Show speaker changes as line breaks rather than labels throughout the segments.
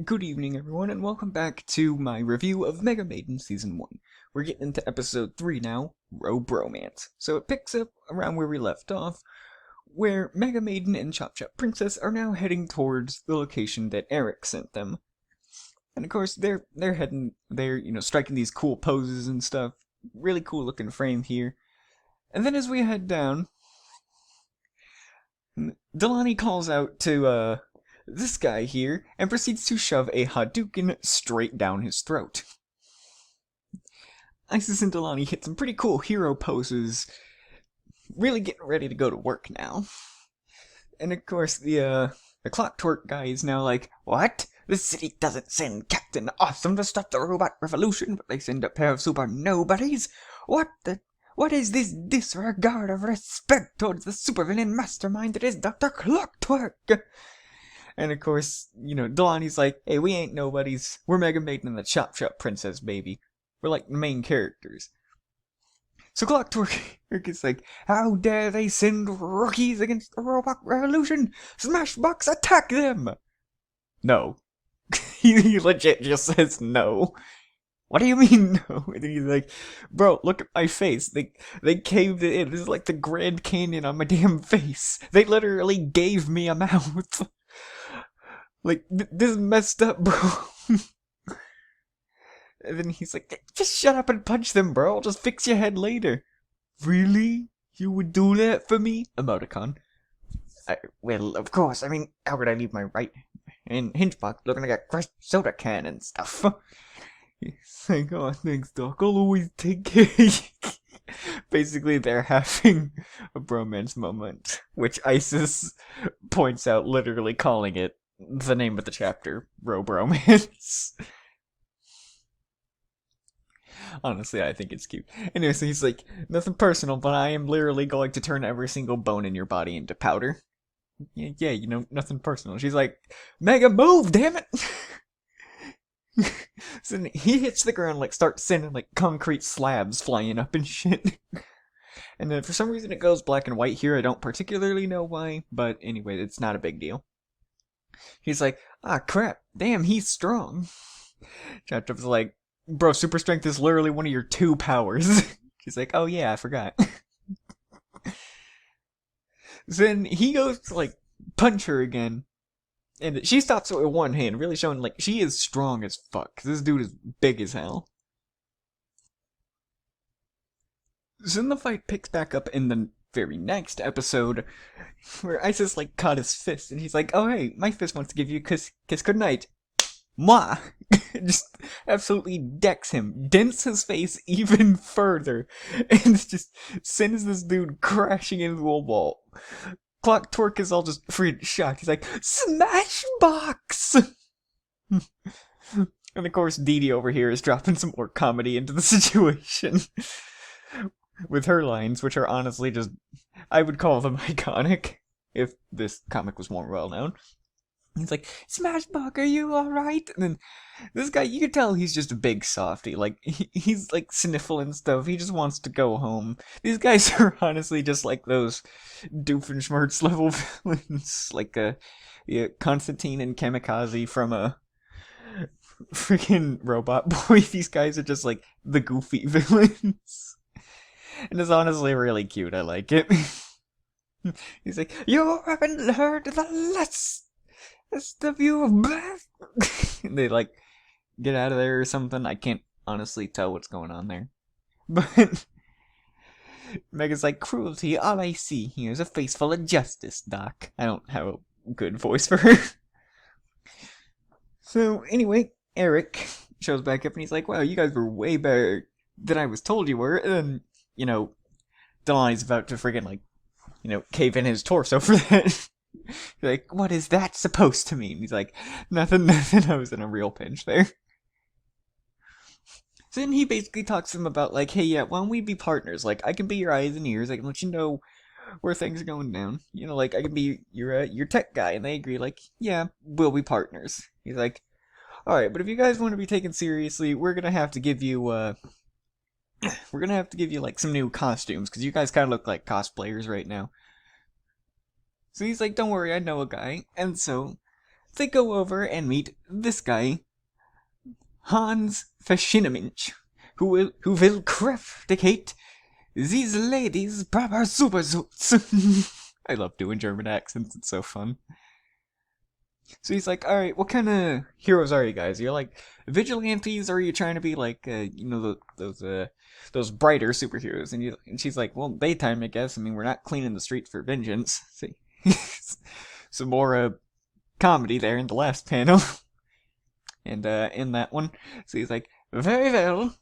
Good evening, everyone, and welcome back to my review of Mega Maiden Season 1. We're getting into Episode 3 now, Bromance. So it picks up around where we left off, where Mega Maiden and Chop Chop Princess are now heading towards the location that Eric sent them. And of course, they're heading, striking these cool poses and stuff. Really cool looking frame here. And then as we head down, Delaney calls out to, this guy here, and proceeds to shove a Hadouken straight down his throat. Isis and Delaney hit some pretty cool hero poses, really getting ready to go to work now. And of course, the Clockwork guy is now like, "What? The city doesn't send Captain Awesome to stop the robot revolution, but they send a pair of super nobodies? What is this disregard of respect towards the supervillain mastermind that is Dr. Clockwork?" And of course, Delaney's like, "Hey, we ain't nobodies. We're Mega Maiden and the Chop Chop Princess, baby. We're like the main characters." So Clockwork is like, "How dare they send rookies against the robot revolution? Smashbox, attack them!" No. he legit just says no. "What do you mean no?" And he's like, "Bro, look at my face. They caved it in. This is like the Grand Canyon on my damn face. They literally gave me a mouth." Like, this is messed up, bro. And then he's like, "Just shut up and punch them, bro. I'll just fix your head later." "Really? You would do that for me?" Emoticon. "Well, of course. I mean, how could I leave my right hinge box looking like a crushed soda can and stuff?" He's like, "Oh, thanks, Doc. I'll always take care of you." Basically, they're having a bromance moment, which Isis points out, literally calling it the name of the chapter, Bromance. Honestly, I think it's cute. Anyway, so he's like, "Nothing personal, but I am literally going to turn every single bone in your body into powder." Yeah, nothing personal. She's like, "Mega move, damn it!" So then he hits the ground, like, starts sending, like, concrete slabs flying up and shit. And then for some reason it goes black and white here. I don't particularly know why, but anyway, it's not a big deal. He's like, "Ah, crap. Damn, he's strong." Chop Chop's like, "Bro, super strength is literally one of your 2 powers." She's like, "Oh yeah, I forgot." Then he goes to, like, punch her again. And she stops it with one hand, really showing, like, she is strong as fuck. This dude is big as hell. So then the fight picks back up in the very next episode, where Isis, like, caught his fist, and he's like, "Oh hey, my fist wants to give you a kiss goodnight." Mwah! Just absolutely decks him, dents his face even further, and just sends this dude crashing into a wall. Clockwork is all just freaking shocked. He's like, "Smashbox!" And of course, Dee Dee over here is dropping some more comedy into the situation. With her lines, which are honestly just, I would call them iconic, if this comic was more well known. He's like, "Smashbox, are you alright?" And then this guy, you can tell he's just a big softy. Like, he's like sniffling stuff. He just wants to go home. These guys are honestly just like those Doofenshmirtz level villains. Like, yeah, Constantine and Kamikaze from a freaking Robot Boy. These guys are just like the goofy villains. And it's honestly really cute. I like it. He's like, "You haven't heard the last of you." And they like get out of there or something. I can't honestly tell what's going on there. But Mega's like, "Cruelty, all I see here is a face full of justice, Doc." I don't have a good voice for her. So anyway, Eric shows back up and he's like, "Wow, you guys were way better than I was told you were." And then, Delaney's about to friggin' like, cave in his torso for that. You're like, "What is that supposed to mean?" He's like, nothing. I was in a real pinch there." So then he basically talks to them about, like, "Hey, yeah, why don't we be partners? Like, I can be your eyes and ears. I can let you know where things are going down. Like, I can be your tech guy." And they agree, like, "Yeah, we'll be partners." He's like, "Alright, but if you guys want to be taken seriously, we're gonna have to give you, like, some new costumes, because you guys kind of look like cosplayers right now." So he's like, "Don't worry, I know a guy." And so they go over and meet this guy, Hans Verschinneminch, who will craft these ladies proper super suits. I love doing German accents, it's so fun. So he's like, alright, what kind of heroes are you guys? You're like vigilantes, or are you trying to be like, those brighter superheroes? And she's like, well, daytime, I guess. I mean, we're not cleaning the streets for vengeance. See, some more comedy there in the last panel. And in that one, so he's like, very well,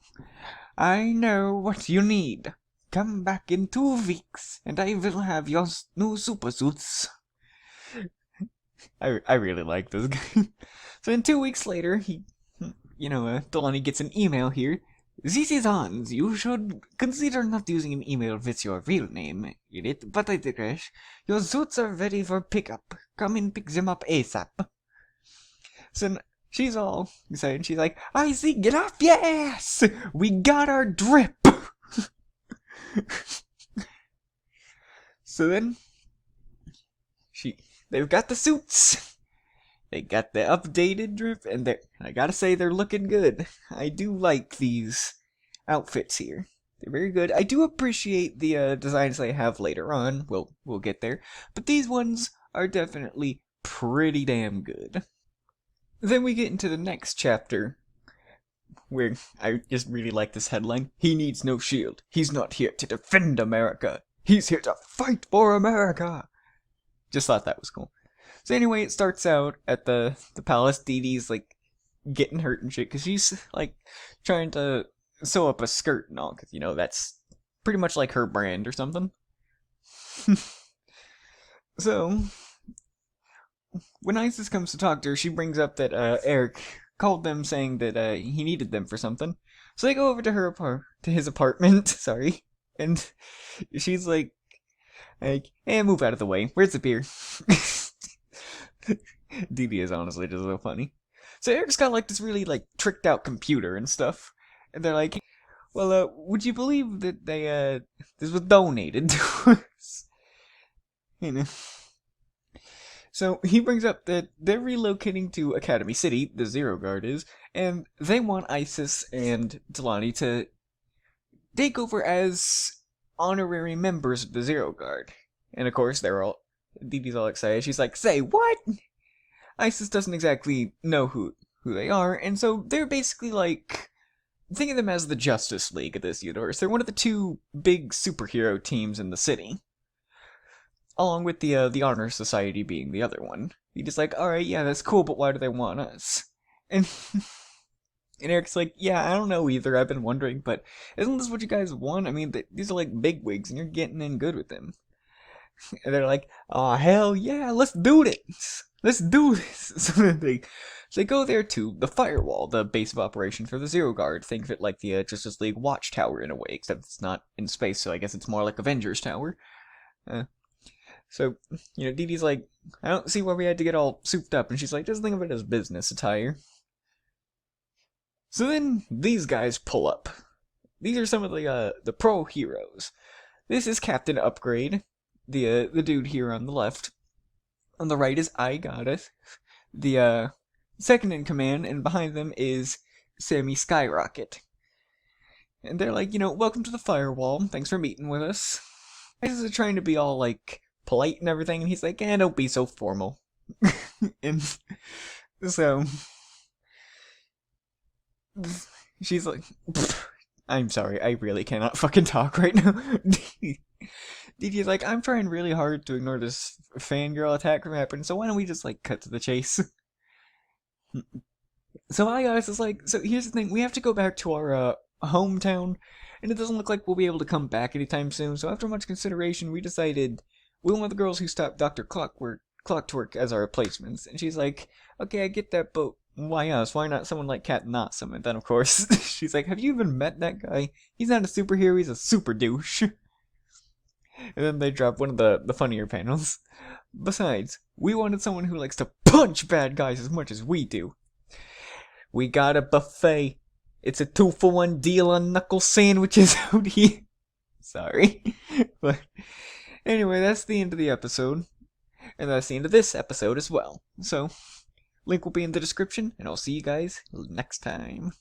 I know what you need. Come back in 2 weeks, and I will have your new super suits. I really like this guy. So then 2 weeks later, Delaney gets an email here. This is Hans. You should consider not using an email with your real name in it, but I digress. Your suits are ready for pickup. Come and pick them up ASAP. So she's all excited. She's like, I see, get off your ass! We got our drip! So then, they've got the suits. They got the updated drip, and I gotta say, they're looking good. I do like these outfits here. They're very good. I do appreciate the designs they have later on. We'll get there. But these ones are definitely pretty damn good. Then we get into the next chapter, where I just really like this headline. He needs no shield. He's not here to defend America. He's here to fight for America. Just thought that was cool. So anyway, it starts out at the palace. Dee Dee's like getting hurt and shit because she's like trying to sew up a skirt and all, because that's pretty much like her brand or something. So when Isis comes to talk to her, she brings up that Eric called them saying that he needed them for something. So they go over to his apartment. Sorry, and she's like, hey, move out of the way. Where's the beer? DB is honestly just so funny. So Eric's got like this really like tricked out computer and stuff, and they're like, well, would you believe that this was donated to us? So he brings up that they're relocating to Academy City, the Zero Guard is, and they want Isis and Delaney to take over as honorary members of the Zero Guard. And of course, Dee all excited. She's like, say what? Isis doesn't exactly know who they are, and so they're basically like, think of them as the Justice League of this universe. They're one of the 2 big superhero teams in the city, along with the Honor Society being the other one. He's just like, alright, yeah, that's cool, but why do they want us? And Eric's like, yeah, I don't know either, I've been wondering, but isn't this what you guys want? I mean, these are like bigwigs, and you're getting in good with them. And they're like, oh, hell yeah, let's do this! Let's do this! So they go there to the Firewall, the base of operation for the Zero Guard. Think of it like the Justice League Watchtower in a way, except it's not in space, so I guess it's more like Avengers Tower. So, Dee Dee's like, I don't see why we had to get all souped up, and she's like, just think of it as business attire. So then, these guys pull up. These are some of the pro heroes. This is Captain Upgrade, the dude here on the left. On the right is I Goddess, the second in command, and behind them is Sammy Skyrocket. And they're like, welcome to the Firewall, thanks for meeting with us. Isis is trying to be all like polite and everything, and he's like, don't be so formal. And so she's like, I'm sorry, I really cannot fucking talk right now. DD's like, I'm trying really hard to ignore this fangirl attack from happening, so why don't we just like cut to the chase? So Isis is like, so here's the thing, we have to go back to our hometown, and it doesn't look like we'll be able to come back anytime soon, so after much consideration, we decided we want the girls who stopped Dr. Clockwork as our replacements. And she's like, okay, I get that, but why us? Why not someone like Captain Awesome? And then, of course, she's like, have you even met that guy? He's not a superhero, he's a super douche. And then they drop one of the funnier panels. Besides, we wanted someone who likes to punch bad guys as much as we do. We got a buffet. It's a 2-for-1 deal on knuckle sandwiches out here. Sorry. But anyway, that's the end of the episode. And that's the end of this episode as well. So, Link will be in the description, and I'll see you guys next time.